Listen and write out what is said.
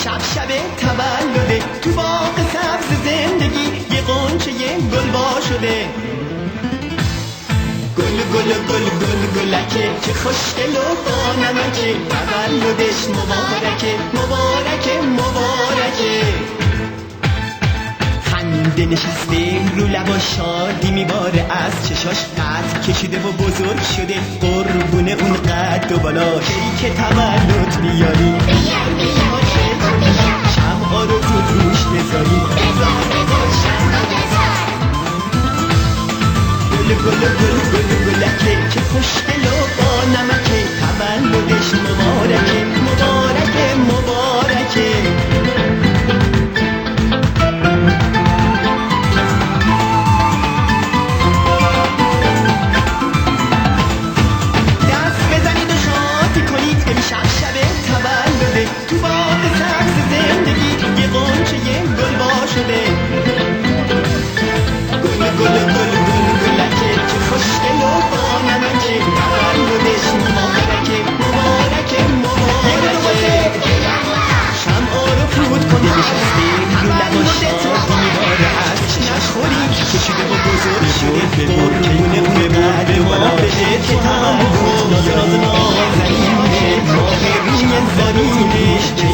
امشب شب تولده، تو باغ سبز زندگی یه غنچه گل وا شده. گل گل گل گل گلکه چه خوشگل و بانمکه، تولدش مبارکه مبارکه مبارکه. خنده نشسته رو لبا، شادی میباره از چشاش، قد کشیده و بزرگ شده قربونه اون قد و بالاش. ای که تولد میاری شمعا رو زود روش بذاری، گل گل گل گل گلکه چه خوشگل و بانمکه، تولدش مبارکه مبارکه مبارکه. دست بزنید و شادی کنید، امشب شب تولده، تو باغ سبز زندگی یه غنچه گل وا شده. گل گل گل گل گلکه چه خوشگل و بانمکه، تولدش مبارکه مبارکه مبارکه. شمعا رو فرود کنه نشسته رو لبا، شادی میباره از چشاش، خوری کشیده و بزرگ شده قربونه اون قد و بالاش. که تولد ناز نازنینه، ماه روی زمینش، که